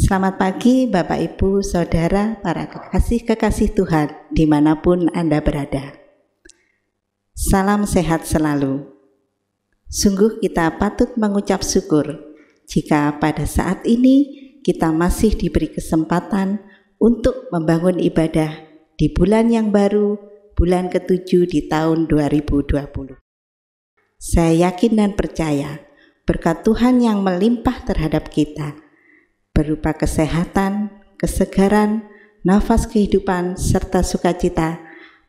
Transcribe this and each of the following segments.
Selamat pagi Bapak Ibu, Saudara, para kekasih-kekasih Tuhan dimanapun Anda berada. Salam sehat selalu. Sungguh kita patut mengucap syukur jika pada saat ini kita masih diberi kesempatan untuk membangun ibadah di bulan yang baru, bulan ke-7 di tahun 2020. Saya yakin dan percaya berkat Tuhan yang melimpah terhadap kita berupa kesehatan, kesegaran, nafas kehidupan, serta sukacita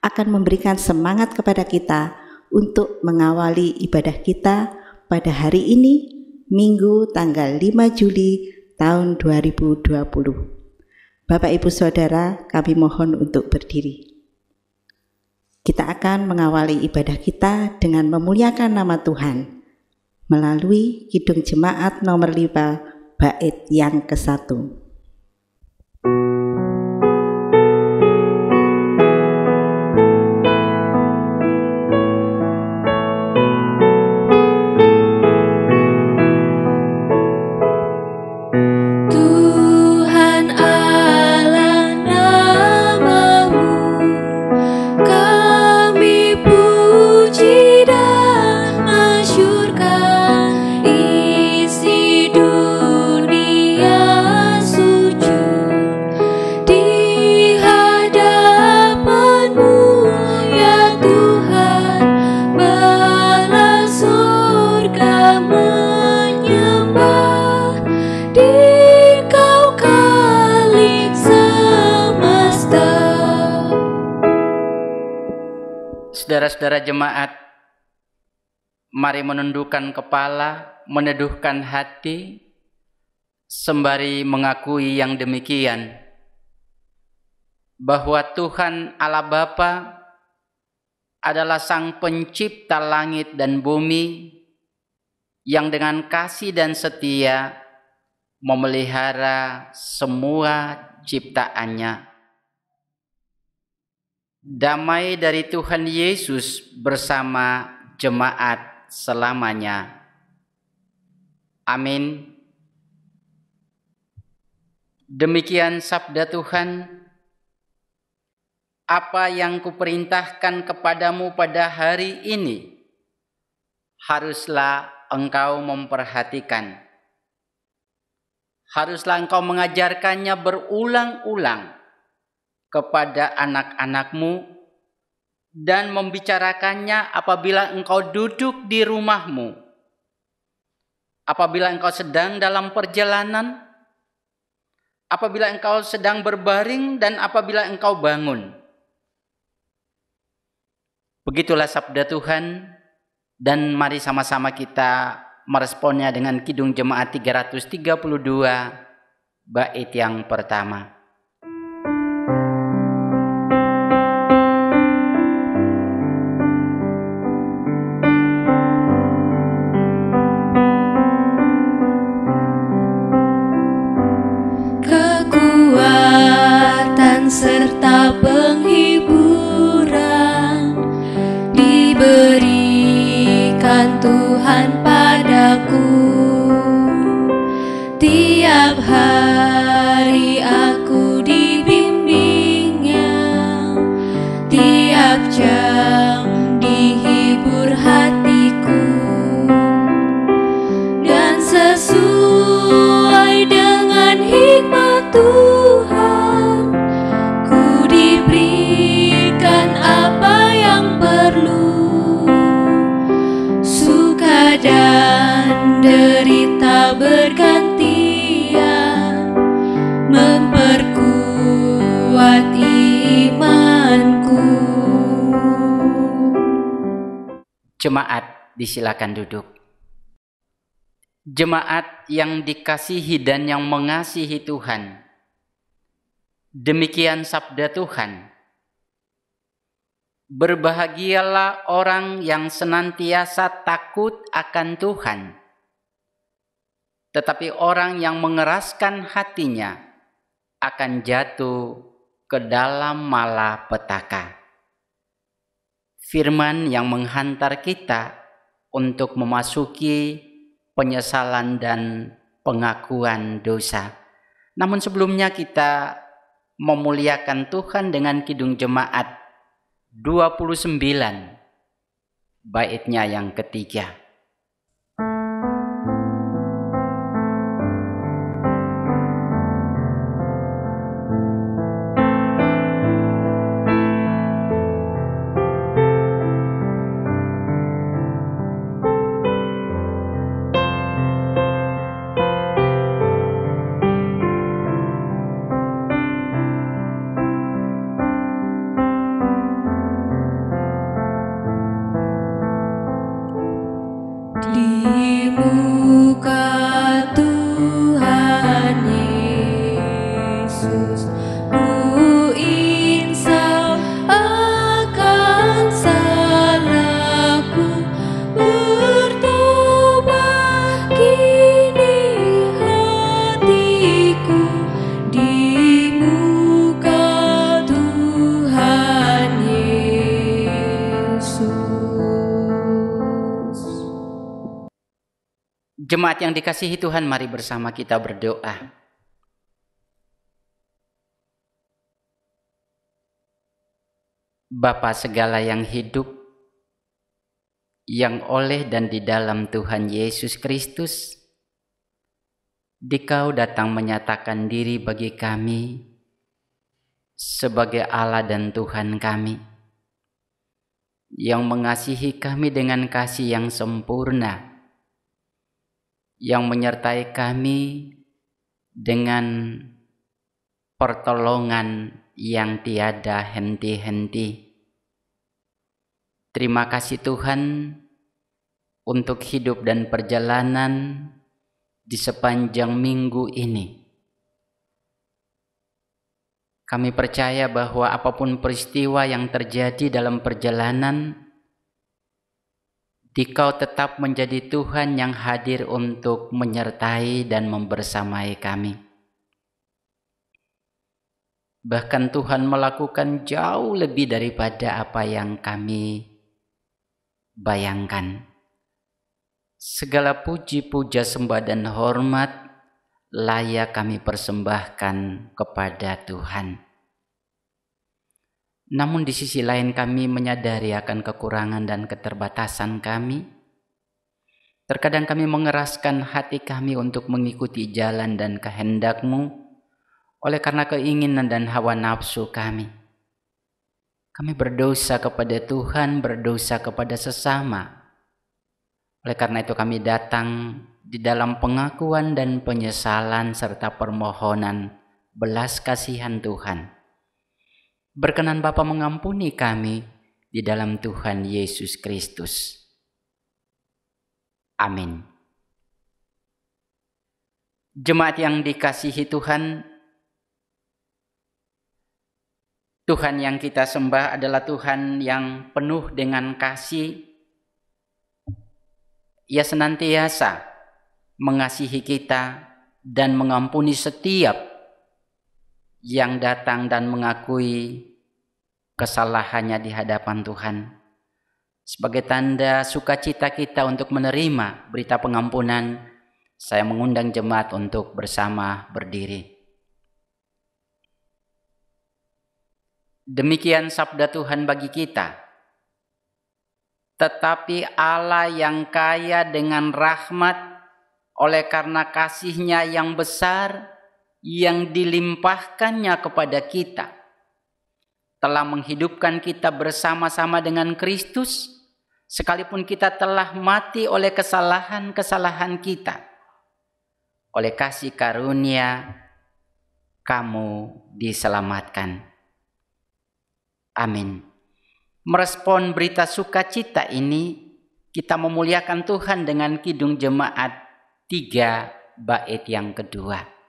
akan memberikan semangat kepada kita untuk mengawali ibadah kita pada hari ini, Minggu tanggal 5 Juli tahun 2020. Bapak Ibu Saudara, kami mohon untuk berdiri. Kita akan mengawali ibadah kita dengan memuliakan nama Tuhan melalui Kidung Jemaat nomor 5 bait yang ke-1. Saudara-saudara jemaat, mari menundukkan kepala, meneduhkan hati, sembari mengakui yang demikian, bahwa Tuhan Allah Bapa adalah Sang Pencipta langit dan bumi yang dengan kasih dan setia memelihara semua ciptaannya. Damai dari Tuhan Yesus bersama jemaat selamanya. Amin. Demikian sabda Tuhan. Apa yang kuperintahkan kepadamu pada hari ini, haruslah engkau memperhatikan. Haruslah engkau mengajarkannya berulang-ulang kepada anak-anakmu dan membicarakannya apabila engkau duduk di rumahmu, apabila engkau sedang dalam perjalanan, apabila engkau sedang berbaring, dan apabila engkau bangun. Begitulah sabda Tuhan, dan mari sama-sama kita meresponnya dengan Kidung Jemaat 332 bait yang pertama. Serta penghiburan diberikan Tuhan padaku. Tiap hari aku dibimbingnya, tiap jam dihibur hatiku, dan sesuai dengan hikmat Tuhan diberikan apa yang perlu. Suka dan derita bergantian memperkuat imanku. Jemaat, disilakan duduk. Jemaat yang dikasihi dan yang mengasihi Tuhan, demikian sabda Tuhan. Berbahagialah orang yang senantiasa takut akan Tuhan, tetapi orang yang mengeraskan hatinya akan jatuh ke dalam malapetaka. Firman yang menghantar kita untuk memasuki penyesalan dan pengakuan dosa. Namun sebelumnya kita memuliakan Tuhan dengan Kidung Jemaat 29 baitnya yang ketiga. Di muka Tuhan Yesus, ku insaf akan salahku, bertobat kini hatiku. Di muka Tuhan Yesus. Jemaat yang dikasihi Tuhan, mari bersama kita berdoa. Bapa segala yang hidup, yang oleh dan di dalam Tuhan Yesus Kristus, Dikau datang menyatakan diri bagi kami sebagai Allah dan Tuhan kami, yang mengasihi kami dengan kasih yang sempurna, yang menyertai kami dengan pertolongan yang tiada henti-henti. Terima kasih Tuhan untuk hidup dan perjalanan di sepanjang minggu ini. Kami percaya bahwa apapun peristiwa yang terjadi dalam perjalanan, Dikau tetap menjadi Tuhan yang hadir untuk menyertai dan membersamai kami. Bahkan Tuhan melakukan jauh lebih daripada apa yang kami bayangkan. Segala puji, puja, sembah dan hormat layak kami persembahkan kepada Tuhan. Namun di sisi lain kami menyadari akan kekurangan dan keterbatasan kami. Terkadang kami mengeraskan hati kami untuk mengikuti jalan dan kehendak-Mu oleh karena keinginan dan hawa nafsu kami. Kami berdosa kepada Tuhan, berdosa kepada sesama. Oleh karena itu kami datang di dalam pengakuan dan penyesalan serta permohonan belas kasihan Tuhan. Berkenan Bapa mengampuni kami di dalam Tuhan Yesus Kristus. Amin. Jemaat yang dikasihi Tuhan, Tuhan yang kita sembah adalah Tuhan yang penuh dengan kasih. Ia senantiasa mengasihi kita dan mengampuni setiap yang datang dan mengakui kesalahannya di hadapan Tuhan. Sebagai tanda sukacita kita untuk menerima berita pengampunan, saya mengundang jemaat untuk bersama berdiri. Demikian sabda Tuhan bagi kita. Tetapi Allah yang kaya dengan rahmat, oleh karena kasih-Nya yang besar, yang dilimpahkannya kepada kita, telah menghidupkan kita bersama-sama dengan Kristus, sekalipun kita telah mati oleh kesalahan-kesalahan kita. Oleh kasih karunia, kamu diselamatkan. Amin. Merespon berita sukacita ini, kita memuliakan Tuhan dengan Kidung Jemaat 3 bait yang kedua.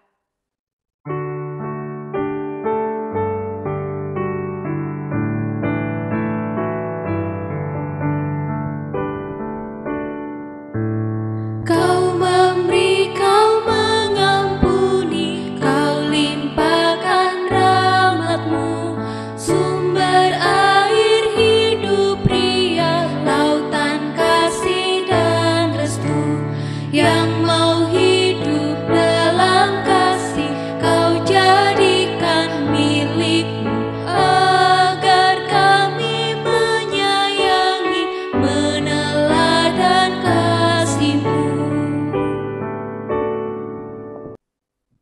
Yang mau hidup dalam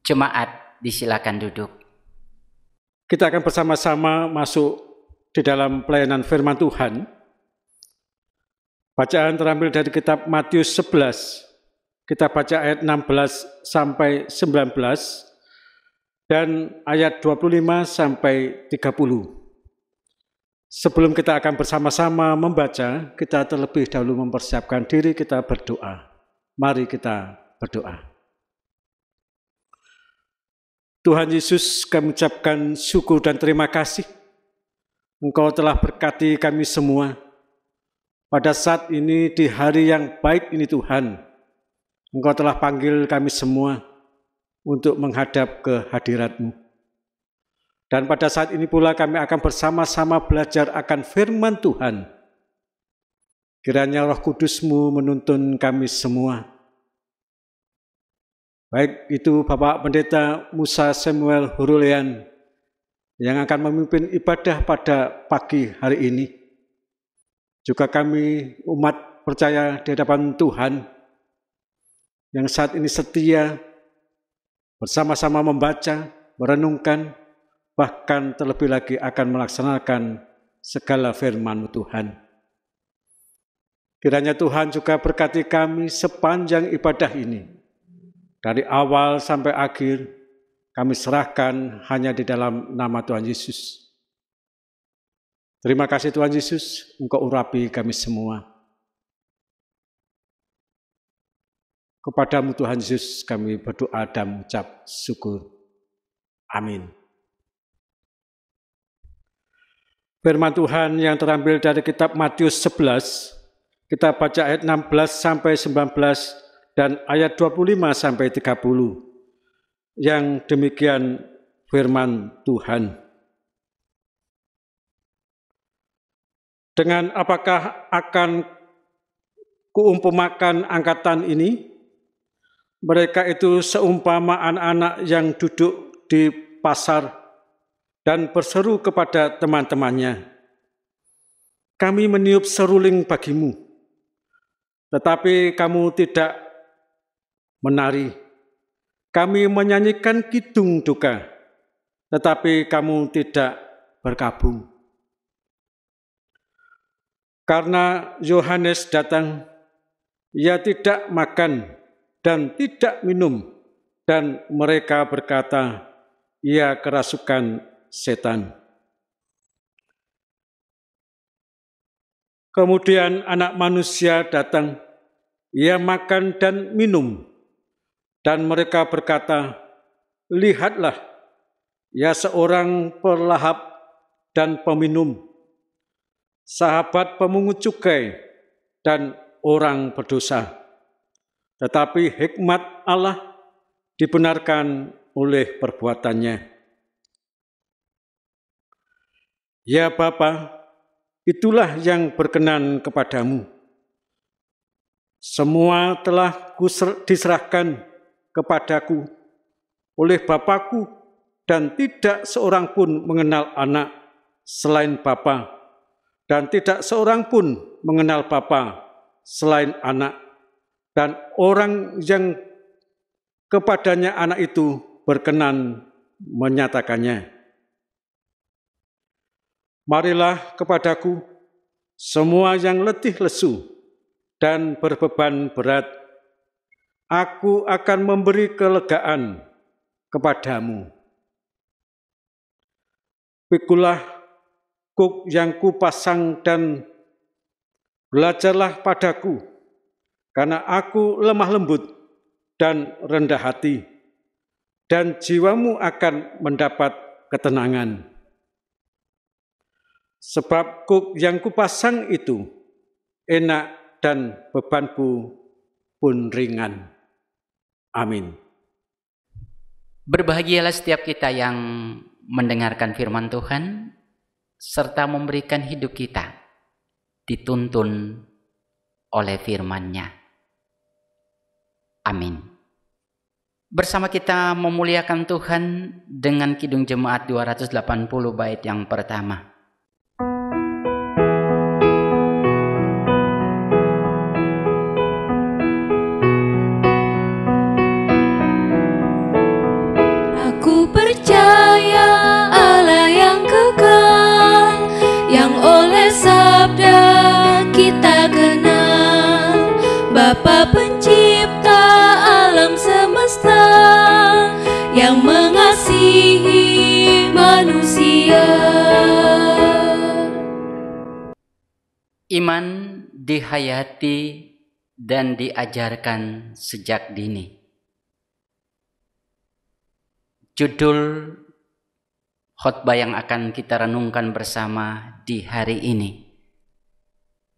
Jemaat, disilakan duduk. Kita akan bersama-sama masuk di dalam pelayanan firman Tuhan. Bacaan terambil dari kitab Matius 11. Kita baca ayat 16 sampai 19 dan ayat 25 sampai 30. Sebelum kita akan bersama-sama membaca, kita terlebih dahulu mempersiapkan diri kita berdoa. Mari kita berdoa. Tuhan Yesus, kami ucapkan syukur dan terima kasih. Engkau telah berkati kami semua. Pada saat ini, di hari yang baik ini Tuhan, Engkau telah panggil kami semua untuk menghadap ke hadirat-Mu. Dan pada saat ini pula kami akan bersama-sama belajar akan firman Tuhan. Kiranya Roh Kudus-Mu menuntun kami semua. Baik itu Bapak Pendeta Musa Samuel Hurulian yang akan memimpin ibadah pada pagi hari ini. Juga kami umat percaya di hadapan Tuhan yang saat ini setia bersama-sama membaca, merenungkan, bahkan terlebih lagi akan melaksanakan segala firman Tuhan. Kiranya Tuhan juga berkati kami sepanjang ibadah ini. Dari awal sampai akhir, kami serahkan hanya di dalam nama Tuhan Yesus. Terima kasih Tuhan Yesus, Engkau urapi kami semua. Kepadamu Tuhan Yesus kami berdoa dan mengucap syukur. Amin. Firman Tuhan yang terambil dari kitab Matius 11, kita baca ayat 16 sampai 19 dan ayat 25 sampai 30. Yang demikian firman Tuhan. Dengan apakah akan kuumpamakan angkatan ini? Mereka itu seumpama anak-anak yang duduk di pasar dan berseru kepada teman-temannya, "Kami meniup seruling bagimu, tetapi kamu tidak menari. Kami menyanyikan kidung duka, tetapi kamu tidak berkabung." Karena Yohanes datang, ia tidak makan dan tidak minum, dan mereka berkata, ia kerasukan setan. Kemudian Anak Manusia datang, ia makan dan minum, dan mereka berkata, lihatlah, ia seorang pelahap dan peminum, sahabat pemungut cukai dan orang berdosa. Tetapi hikmat Allah dibenarkan oleh perbuatannya. Ya Bapa, itulah yang berkenan kepadamu. Semua telah diserahkan kepadaku oleh Bapakku, dan tidak seorang pun mengenal anak selain Bapa, dan tidak seorang pun mengenal Bapa selain anak, dan orang yang kepadanya anak itu berkenan menyatakannya. Marilah kepadaku semua yang letih lesu dan berbeban berat, aku akan memberi kelegaan kepadamu. Pikulah kuk yang kupasang dan belajarlah padaku, karena aku lemah lembut dan rendah hati, dan jiwamu akan mendapat ketenangan. Sebab kuk yang kupasang itu enak dan bebanku pun ringan. Amin. Berbahagialah setiap kita yang mendengarkan firman Tuhan, serta memberikan hidup kita dituntun oleh firman-Nya. Amin. Bersama kita memuliakan Tuhan dengan Kidung Jemaat 280 bait yang pertama. oleh sabda kita kenal Bapa pencipta alam semesta yang mengasihi manusia. Iman dihayati dan diajarkan sejak dini. Judul khotbah yang akan kita renungkan bersama di hari ini,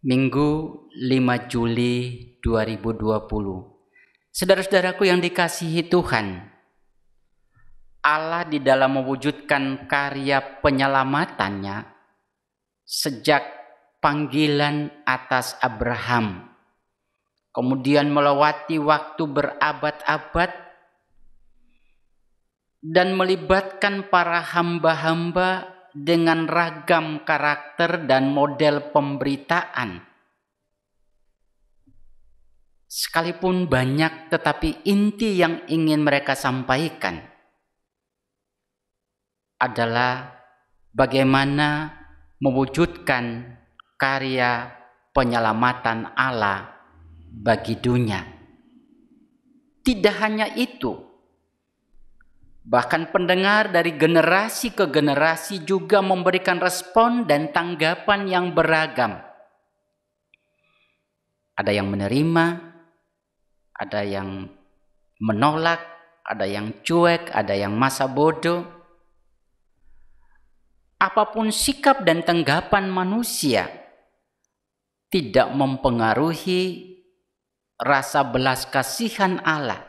Minggu 5 Juli 2020. Saudara-saudaraku yang dikasihi Tuhan, Allah di dalam mewujudkan karya penyelamatannya sejak panggilan atas Abraham, kemudian melewati waktu berabad-abad dan melibatkan para hamba-hamba dengan ragam karakter dan model pemberitaan. Sekalipun banyak, tetapi inti yang ingin mereka sampaikan adalah bagaimana mewujudkan karya penyelamatan Allah bagi dunia. Tidak hanya itu, bahkan pendengar dari generasi ke generasi juga memberikan respon dan tanggapan yang beragam. Ada yang menerima, ada yang menolak, ada yang cuek, ada yang masa bodoh. Apapun sikap dan tanggapan manusia tidak mempengaruhi rasa belas kasihan Allah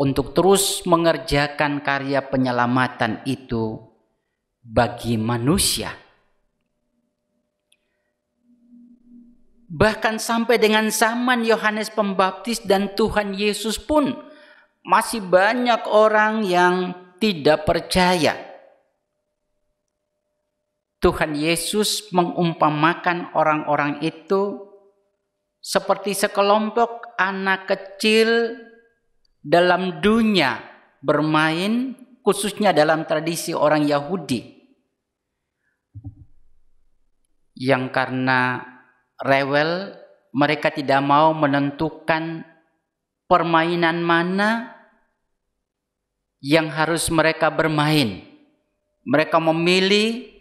untuk terus mengerjakan karya penyelamatan itu bagi manusia. Bahkan sampai dengan zaman Yohanes Pembaptis dan Tuhan Yesus pun masih banyak orang yang tidak percaya. Tuhan Yesus mengumpamakan orang-orang itu seperti sekelompok anak kecil dalam dunia bermain, khususnya dalam tradisi orang Yahudi, yang karena rewel mereka tidak mau menentukan permainan mana yang harus mereka bermain. Mereka memilih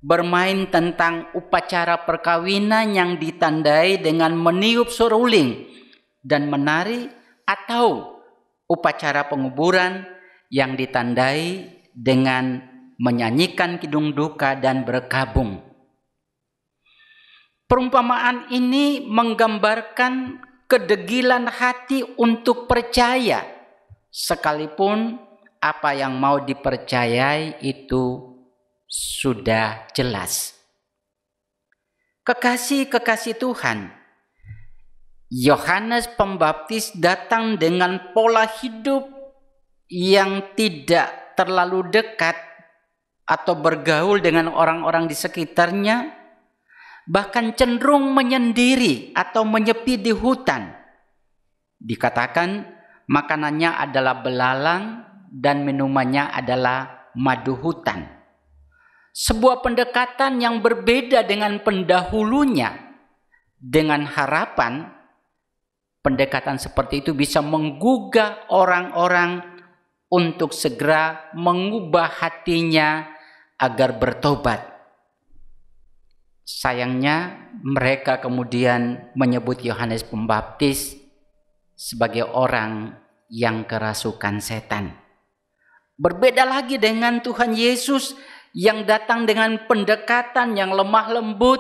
bermain tentang upacara perkawinan yang ditandai dengan meniup seruling dan menari, atau upacara penguburan yang ditandai dengan menyanyikan kidung duka dan berkabung. Perumpamaan ini menggambarkan kedegilan hati untuk percaya, sekalipun apa yang mau dipercayai itu sudah jelas. Kekasih-kekasih Tuhan, Yohanes Pembaptis datang dengan pola hidup yang tidak terlalu dekat atau bergaul dengan orang-orang di sekitarnya, bahkan cenderung menyendiri atau menyepi di hutan. Dikatakan makanannya adalah belalang dan minumannya adalah madu hutan. Sebuah pendekatan yang berbeda dengan pendahulunya, dengan harapan pendekatan seperti itu bisa menggugah orang-orang untuk segera mengubah hatinya agar bertobat. Sayangnya mereka kemudian menyebut Yohanes Pembaptis sebagai orang yang kerasukan setan. Berbeda lagi dengan Tuhan Yesus yang datang dengan pendekatan yang lemah lembut,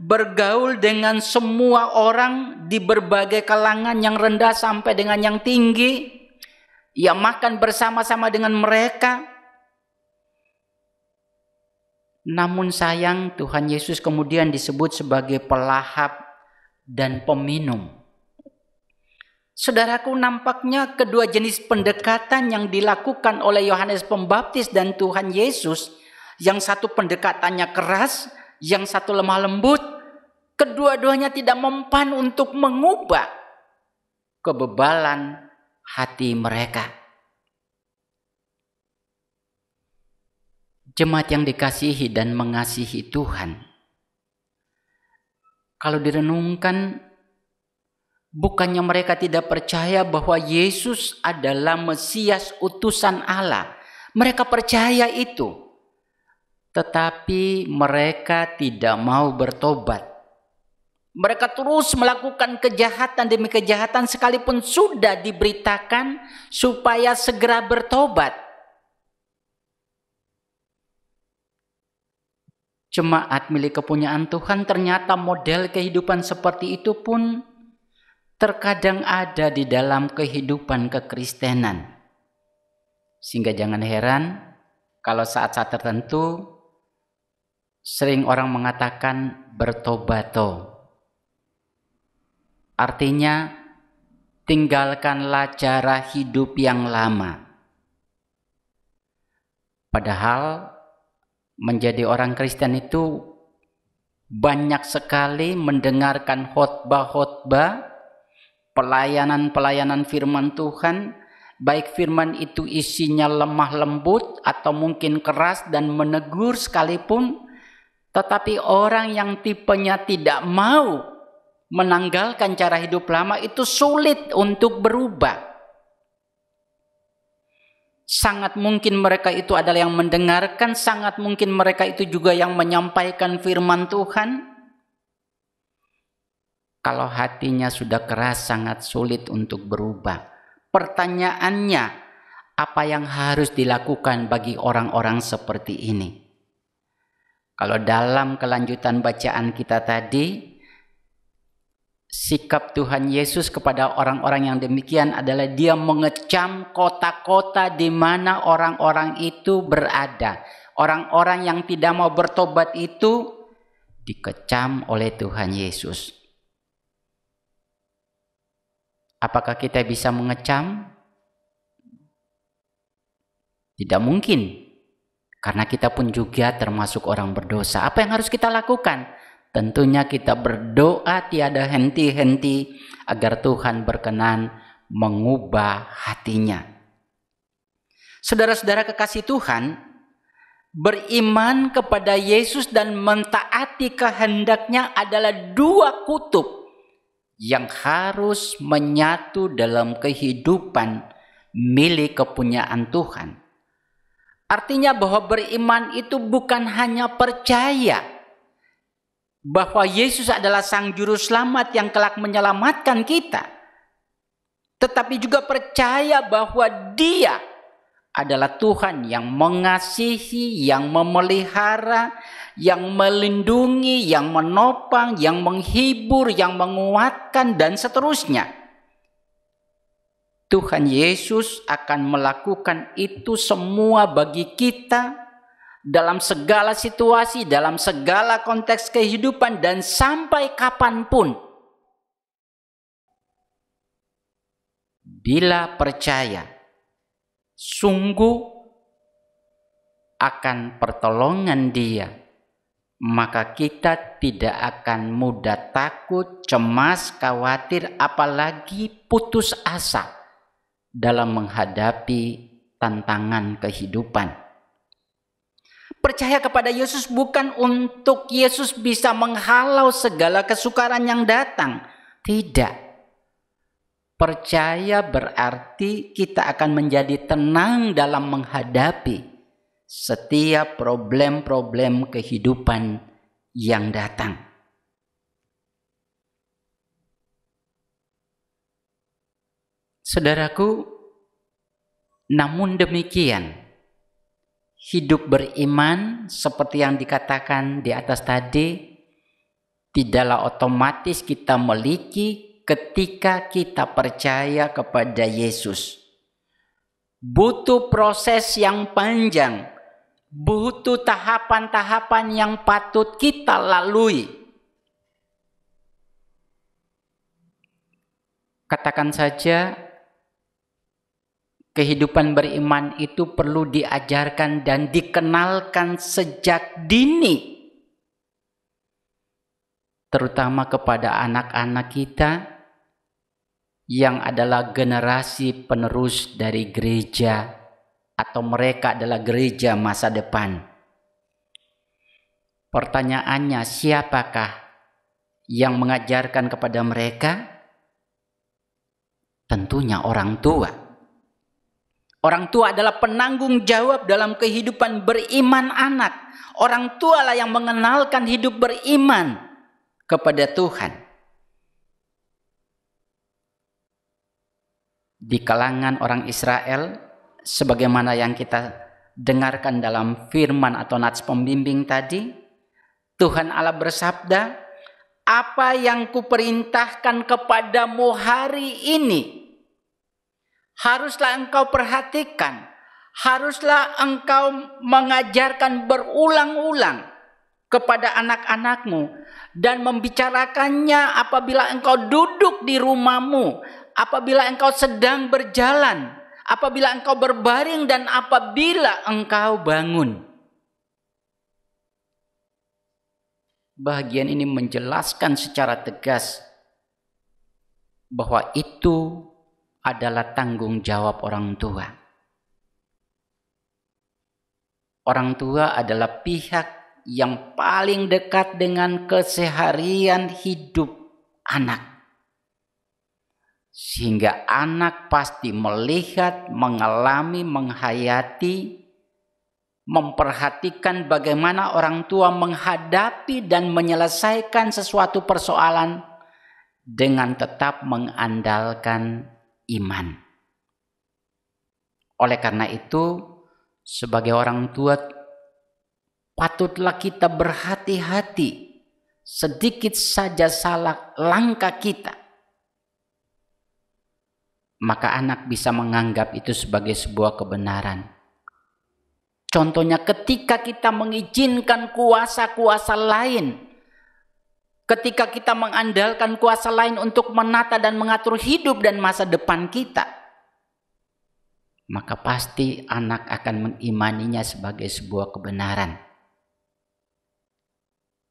bergaul dengan semua orang di berbagai kalangan, yang rendah sampai dengan yang tinggi. Ia makan bersama-sama dengan mereka. Namun sayang, Tuhan Yesus kemudian disebut sebagai pelahap dan peminum. Saudaraku, nampaknya kedua jenis pendekatan yang dilakukan oleh Yohanes Pembaptis dan Tuhan Yesus, yang satu pendekatannya keras, yang satu lemah lembut, kedua-duanya tidak mempan untuk mengubah kebebalan hati mereka. Jemaat yang dikasihi dan mengasihi Tuhan, kalau direnungkan, bukannya mereka tidak percaya bahwa Yesus adalah Mesias utusan Allah. Mereka percaya itu. Tetapi mereka tidak mau bertobat. Mereka terus melakukan kejahatan demi kejahatan sekalipun sudah diberitakan supaya segera bertobat. Jemaat milik kepunyaan Tuhan, ternyata model kehidupan seperti itu pun terkadang ada di dalam kehidupan kekristenan. Sehingga jangan heran kalau saat-saat tertentu sering orang mengatakan bertobato. Artinya tinggalkanlah cara hidup yang lama. Padahal menjadi orang Kristen itu banyak sekali mendengarkan khotbah-khotbah, pelayanan-pelayanan firman Tuhan, baik firman itu isinya lemah lembut atau mungkin keras dan menegur sekalipun, tetapi orang yang tipenya tidak mau menanggalkan cara hidup lama itu sulit untuk berubah. Sangat mungkin mereka itu adalah yang mendengarkan, sangat mungkin mereka itu juga yang menyampaikan firman Tuhan. Kalau hatinya sudah keras, sangat sulit untuk berubah. Pertanyaannya, apa yang harus dilakukan bagi orang-orang seperti ini? Kalau dalam kelanjutan bacaan kita tadi, sikap Tuhan Yesus kepada orang-orang yang demikian adalah dia mengecam kota-kota di mana orang-orang itu berada. Orang-orang yang tidak mau bertobat itu dikecam oleh Tuhan Yesus. Apakah kita bisa mengecam? Tidak mungkin. Karena kita pun juga termasuk orang berdosa. Apa yang harus kita lakukan? Tentunya kita berdoa tiada henti-henti agar Tuhan berkenan mengubah hatinya. Saudara-saudara kekasih Tuhan, beriman kepada Yesus dan mentaati kehendaknya adalah dua kutub yang harus menyatu dalam kehidupan milik kepunyaan Tuhan. Artinya bahwa beriman itu bukan hanya percaya bahwa Yesus adalah Sang Juru Selamat yang kelak menyelamatkan kita, tetapi juga percaya bahwa Dia adalah Tuhan yang mengasihi, yang memelihara, yang melindungi, yang menopang, yang menghibur, yang menguatkan, dan seterusnya. Tuhan Yesus akan melakukan itu semua bagi kita dalam segala situasi, dalam segala konteks kehidupan, dan sampai kapanpun. Bila percaya sungguh akan pertolongan Dia, maka kita tidak akan mudah takut, cemas, khawatir, apalagi putus asa dalam menghadapi tantangan kehidupan. Percaya kepada Yesus bukan untuk Yesus bisa menghalau segala kesukaran yang datang. Tidak. Percaya berarti kita akan menjadi tenang dalam menghadapi setiap problem-problem kehidupan yang datang. Saudaraku, namun demikian, hidup beriman seperti yang dikatakan di atas tadi tidaklah otomatis kita miliki ketika kita percaya kepada Yesus. Butuh proses yang panjang, butuh tahapan-tahapan yang patut kita lalui. Katakan saja, kehidupan beriman itu perlu diajarkan dan dikenalkan sejak dini, terutama kepada anak-anak kita yang adalah generasi penerus dari gereja, atau mereka adalah gereja masa depan. Pertanyaannya, siapakah Yang mengajarkan kepada mereka tentunya orang tua. Orang tua adalah penanggung jawab dalam kehidupan beriman anak. Orang tua lah yang mengenalkan hidup beriman kepada Tuhan. Di kalangan orang Israel, sebagaimana yang kita dengarkan dalam firman atau nats pembimbing tadi, Tuhan Allah bersabda, apa yang kuperintahkan kepadamu hari ini, haruslah engkau perhatikan, haruslah engkau mengajarkan berulang-ulang kepada anak-anakmu dan membicarakannya apabila engkau duduk di rumahmu, apabila engkau sedang berjalan, apabila engkau berbaring dan apabila engkau bangun. Bagian ini menjelaskan secara tegas bahwa itu adalah tanggung jawab orang tua. Orang tua adalah pihak yang paling dekat dengan keseharian hidup anak. Sehingga anak pasti melihat, mengalami, menghayati, memperhatikan bagaimana orang tua menghadapi dan menyelesaikan sesuatu persoalan dengan tetap mengandalkan iman. Oleh karena itu, sebagai orang tua, patutlah kita berhati-hati. Sedikit saja salah langkah kita, maka anak bisa menganggap itu sebagai sebuah kebenaran. Contohnya ketika kita mengizinkan kuasa-kuasa lain, ketika kita mengandalkan kuasa lain untuk menata dan mengatur hidup dan masa depan kita, maka pasti anak akan mengimaninya sebagai sebuah kebenaran.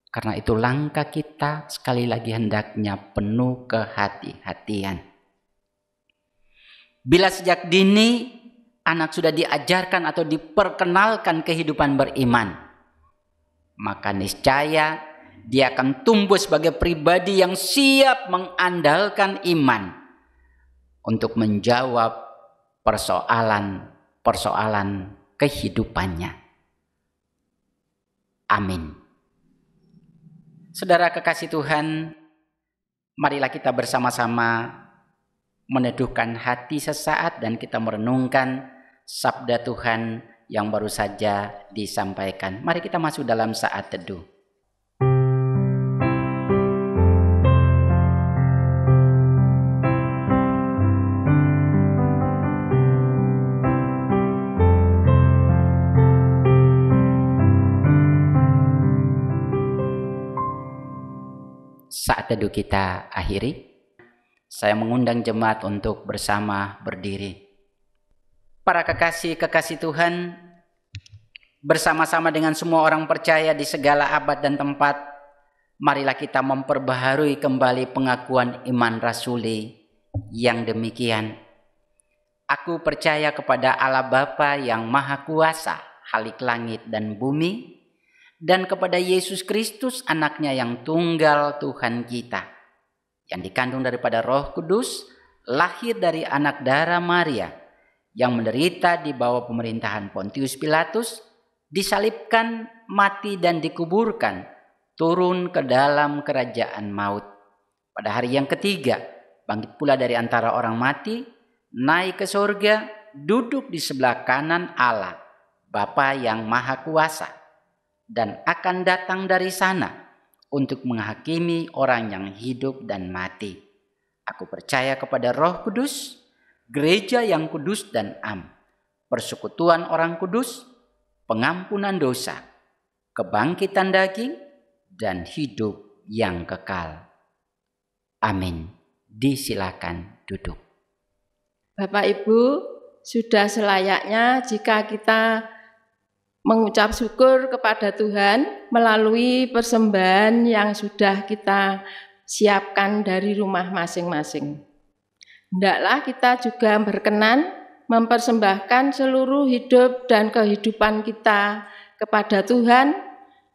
Karena itu langkah kita sekali lagi hendaknya penuh kehati-hatian. Bila sejak dini anak sudah diajarkan atau diperkenalkan kehidupan beriman, maka niscaya dia akan tumbuh sebagai pribadi yang siap mengandalkan iman untuk menjawab persoalan-persoalan kehidupannya. Amin. Saudara kekasih Tuhan, marilah kita bersama-sama meneduhkan hati sesaat dan kita merenungkan sabda Tuhan yang baru saja disampaikan. Mari kita masuk dalam saat teduh. Saat teduh kita akhiri. Saya mengundang jemaat untuk bersama berdiri. Para kekasih-kekasih Tuhan, bersama-sama dengan semua orang percaya di segala abad dan tempat, marilah kita memperbaharui kembali pengakuan iman rasuli yang demikian. Aku percaya kepada Allah Bapa yang Maha Kuasa, Khalik langit dan bumi, dan kepada Yesus Kristus, anaknya yang tunggal Tuhan kita, yang dikandung daripada Roh Kudus, lahir dari anak darah Maria, yang menderita di bawah pemerintahan Pontius Pilatus, disalibkan, mati dan dikuburkan, turun ke dalam kerajaan maut. Pada hari yang ketiga, bangkit pula dari antara orang mati, naik ke surga, duduk di sebelah kanan Allah, Bapa yang Maha Kuasa, dan akan datang dari sana untuk menghakimi orang yang hidup dan mati. Aku percaya kepada Roh Kudus, gereja yang kudus dan am, persekutuan orang kudus, pengampunan dosa, kebangkitan daging, dan hidup yang kekal. Amin. Disilakan duduk. Bapak Ibu, sudah selayaknya jika kita mengucap syukur kepada Tuhan melalui persembahan yang sudah kita siapkan dari rumah masing-masing. Hendaklah kita juga berkenan mempersembahkan seluruh hidup dan kehidupan kita kepada Tuhan.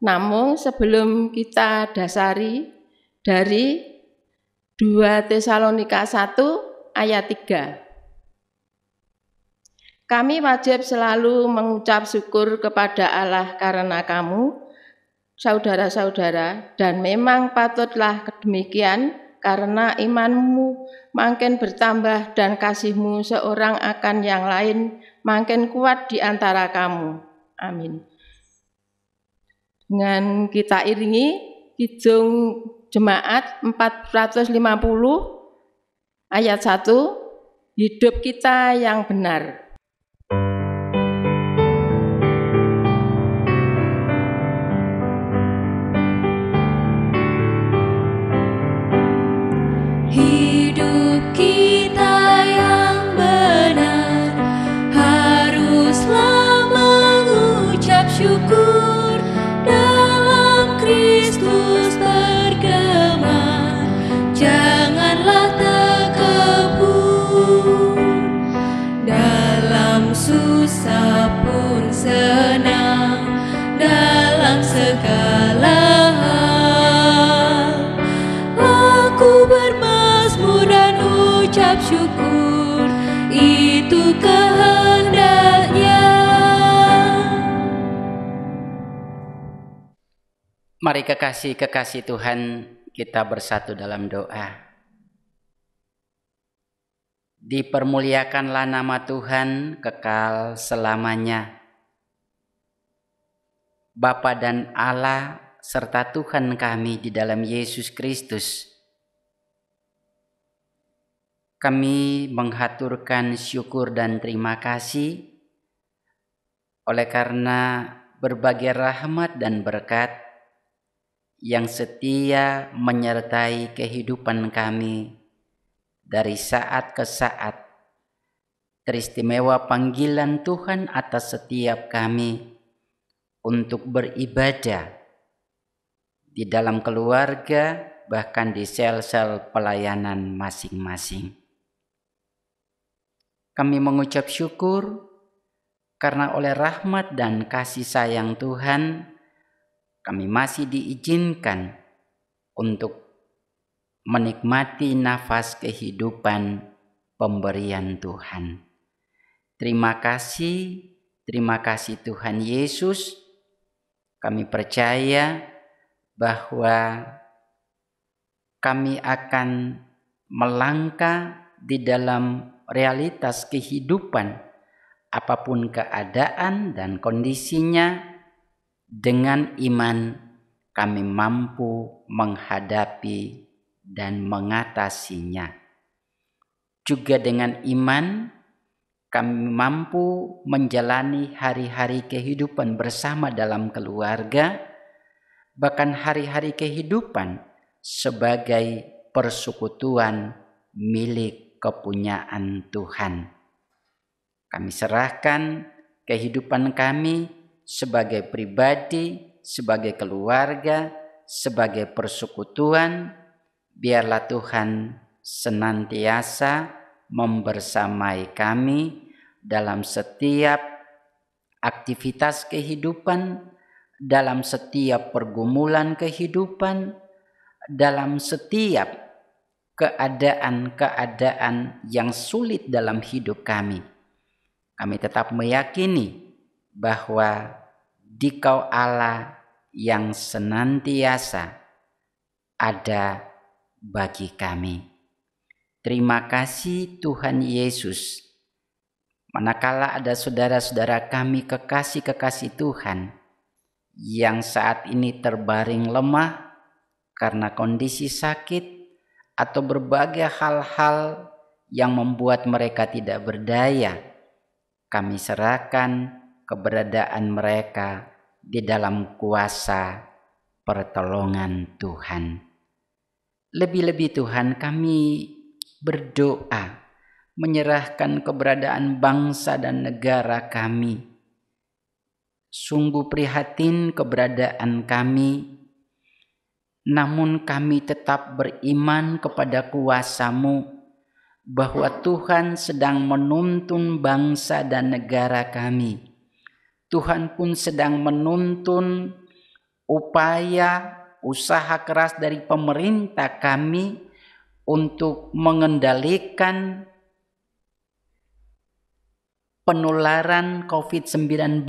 Namun sebelum kita dasari, dari 2 Tesalonika 1 ayat 3. Kami wajib selalu mengucap syukur kepada Allah karena kamu, saudara-saudara, dan memang patutlah demikian karena imanmu makin bertambah dan kasihmu seorang akan yang lain makin kuat di antara kamu. Amin. Dengan kita iringi Kidung Jemaat 450 ayat 1, hidup kita yang benar. Hidup kita yang benar haruslah mengucap syukur, dalam Kristus bergema, janganlah terkebur. Dalam susah pun senang, dalam segala hal aku bermazmur dan ucap syukur, itu kehendaknya. Mari kekasih Tuhan, kita bersatu dalam doa. Dipermuliakanlah nama Tuhan kekal selamanya. Bapa dan Allah serta Tuhan kami di dalam Yesus Kristus, kami menghaturkan syukur dan terima kasih oleh karena berbagai rahmat dan berkat yang setia menyertai kehidupan kami dari saat ke saat. Teristimewa panggilan Tuhan atas setiap kami untuk beribadah di dalam keluarga, bahkan di sel-sel pelayanan masing-masing. Kami mengucap syukur karena oleh rahmat dan kasih sayang Tuhan, kami masih diizinkan untuk menikmati nafas kehidupan pemberian Tuhan. Terima kasih Tuhan Yesus. Kami percaya bahwa kami akan melangkah di dalam realitas kehidupan apapun keadaan dan kondisinya. Dengan iman kami mampu menghadapi dan mengatasinya. Juga dengan iman kami mampu menjalani hari-hari kehidupan bersama dalam keluarga, bahkan hari-hari kehidupan sebagai persekutuan milik kepunyaan Tuhan. Kami serahkan kehidupan kami sebagai pribadi, sebagai keluarga, sebagai persekutuan. Biarlah Tuhan senantiasa membersamai kami dalam setiap aktivitas kehidupan, dalam setiap pergumulan kehidupan, dalam setiap keadaan-keadaan yang sulit dalam hidup kami. Kami tetap meyakini bahwa Dikau Allah yang senantiasa ada bagi kami. Terima kasih Tuhan Yesus. Manakala ada saudara-saudara kami kekasih-kekasih Tuhan yang saat ini terbaring lemah karena kondisi sakit atau berbagai hal-hal yang membuat mereka tidak berdaya, kami serahkan keberadaan mereka di dalam kuasa pertolongan Tuhan. Lebih-lebih Tuhan, kami berdoa menyerahkan keberadaan bangsa dan negara kami. Sungguh prihatin keberadaan kami, namun kami tetap beriman kepada kuasa-Mu bahwa Tuhan sedang menuntun bangsa dan negara kami. Tuhan pun sedang menuntun upaya usaha keras dari pemerintah kami untuk mengendalikan penularan COVID-19,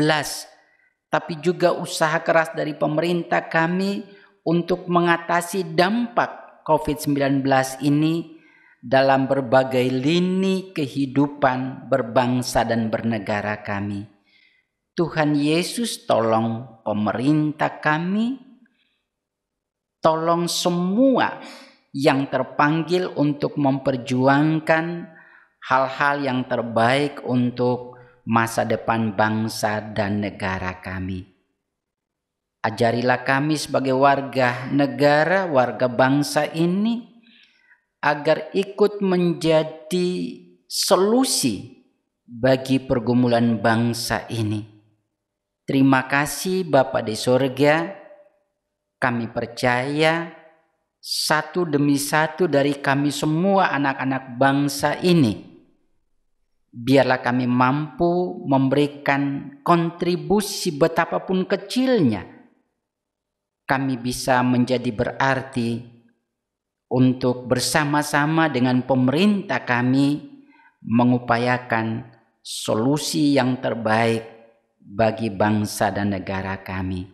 tapi juga usaha keras dari pemerintah kami untuk mengatasi dampak COVID-19 ini dalam berbagai lini kehidupan berbangsa dan bernegara kami. Tuhan Yesus, tolong pemerintah kami, tolong semua yang terpanggil untuk memperjuangkan hal-hal yang terbaik untuk masa depan bangsa dan negara kami. Ajarilah kami sebagai warga negara, warga bangsa ini, agar ikut menjadi solusi bagi pergumulan bangsa ini. Terima kasih Bapa di sorga, kami percaya satu demi satu dari kami semua anak-anak bangsa ini, biarlah kami mampu memberikan kontribusi betapapun kecilnya. Kami bisa menjadi berarti untuk bersama-sama dengan pemerintah kami mengupayakan solusi yang terbaik bagi bangsa dan negara kami.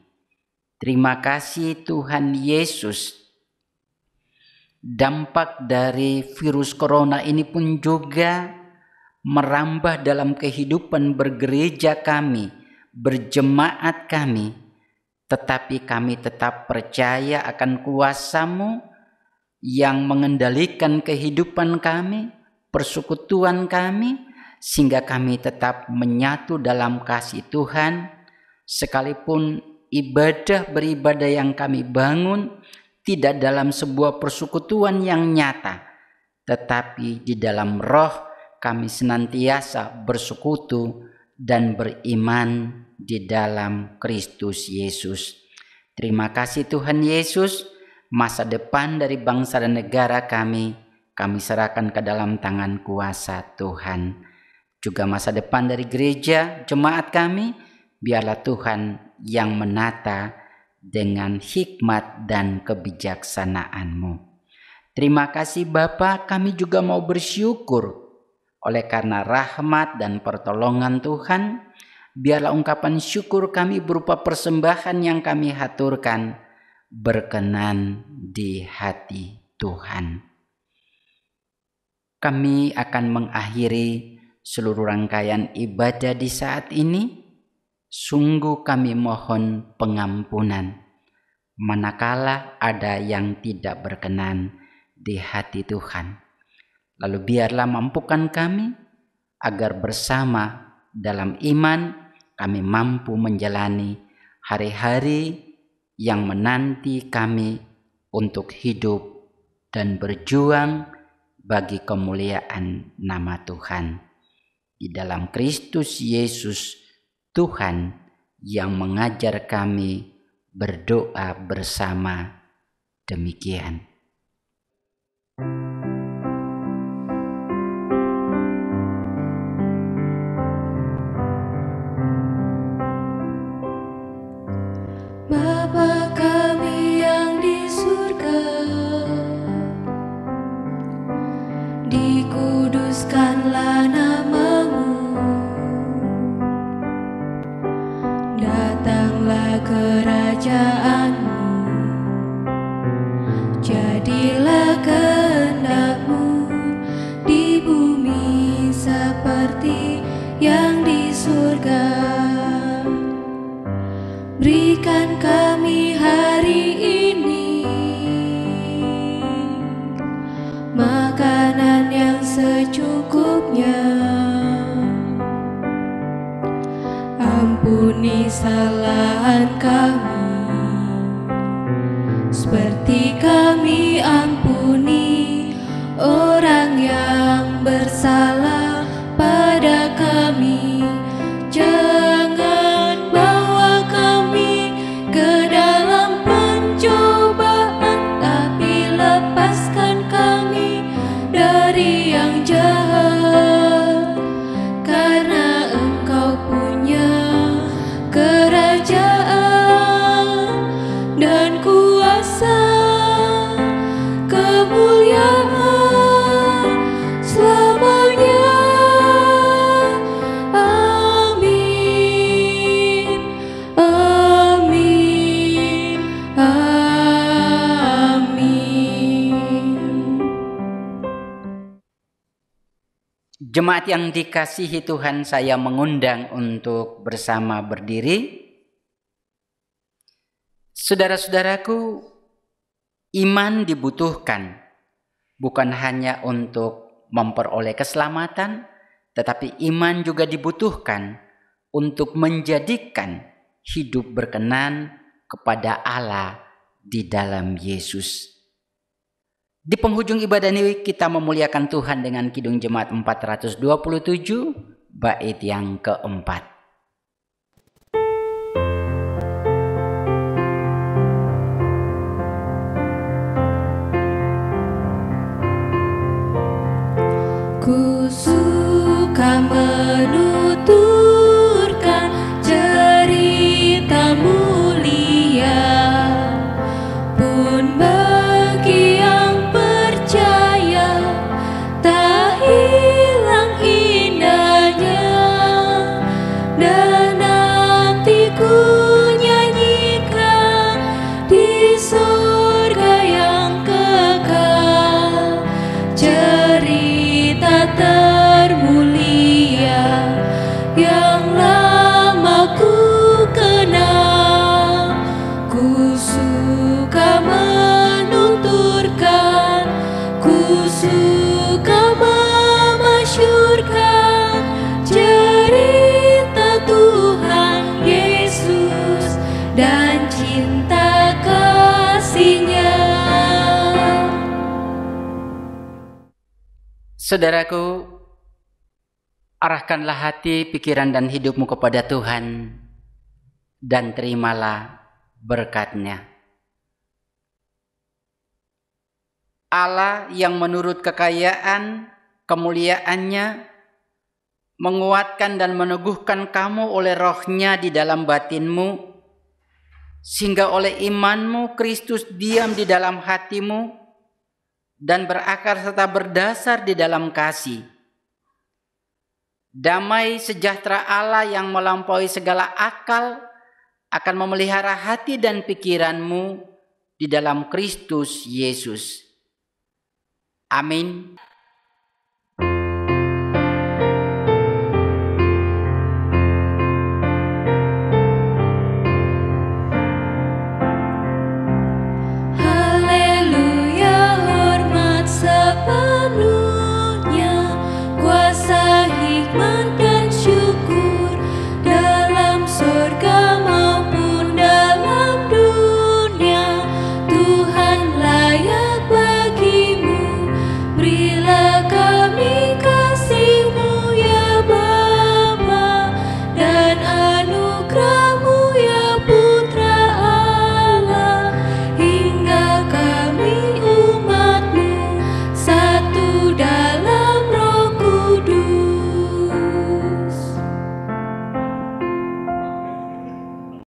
Terima kasih Tuhan Yesus. Dampak dari virus corona ini pun juga merambah dalam kehidupan bergereja kami, berjemaat kami, tetapi kami tetap percaya akan kuasa-Mu yang mengendalikan kehidupan kami, persekutuan kami, sehingga kami tetap menyatu dalam kasih Tuhan, sekalipun beribadah yang kami bangun tidak dalam sebuah persekutuan yang nyata, tetapi di dalam roh kami senantiasa bersekutu dan beriman di dalam Kristus Yesus. Terima kasih Tuhan Yesus, masa depan dari bangsa dan negara kami serahkan ke dalam tangan kuasa Tuhan. Juga masa depan dari gereja, jemaat kami, biarlah Tuhan yang menata dengan hikmat dan kebijaksanaan-Mu. Terima kasih Bapa, kami juga mau bersyukur oleh karena rahmat dan pertolongan Tuhan. Biarlah ungkapan syukur kami berupa persembahan yang kami haturkan berkenan di hati Tuhan. Kami akan mengakhiri seluruh rangkaian ibadah di saat ini. Sungguh kami mohon pengampunan manakala ada yang tidak berkenan di hati Tuhan. Lalu biarlah mampukan kami agar bersama dalam iman kami mampu menjalani hari-hari yang menanti kami untuk hidup dan berjuang bagi kemuliaan nama Tuhan. Di dalam Kristus Yesus Tuhan yang mengajar kami berdoa bersama demikian. Bapa kami yang di surga, dikuduskanlah nama-Mu, datanglah kerajaan-Mu, jadilah kehendak-Mu di bumi seperti yang di surga. Berikan kami hari ini makanan yang secukupnya. Ampuni kesalahan kami, seperti kami ampuni orang yang bersalah pada kami. Jangan bawa kami ke dalam pencobaan, tapi lepaskan kami dari yang jahat. Karena Engkau punya kerajaan Jemaat yang dikasihi Tuhan, saya mengundang untuk bersama berdiri. Saudara-saudaraku, iman dibutuhkan bukan hanya untuk memperoleh keselamatan, tetapi iman juga dibutuhkan untuk menjadikan hidup berkenan kepada Allah di dalam Yesus. Di penghujung ibadah ini kita memuliakan Tuhan dengan Kidung Jemaat 427 bait yang keempat. Ku suka menuturkan cerita mulia, pun bagi yang percaya tak hilang indahnya, dan nanti ku nyanyikan di surga yang kekal cerita termulia yang lama ku kenal. Ku suka menuturkan, ku suka memasyurkan cerita Tuhan Yesus dan cinta kasih-Nya. Saudaraku, arahkanlah hati, pikiran, dan hidupmu kepada Tuhan, dan terimalah berkat-Nya. Allah yang menurut kekayaan kemuliaan-Nya menguatkan dan meneguhkan kamu oleh Roh-Nya di dalam batinmu, sehingga oleh imanmu Kristus diam di dalam hatimu dan berakar serta berdasar di dalam kasih. Damai sejahtera Allah yang melampaui segala akal akan memelihara hati dan pikiranmu di dalam Kristus Yesus. Amin.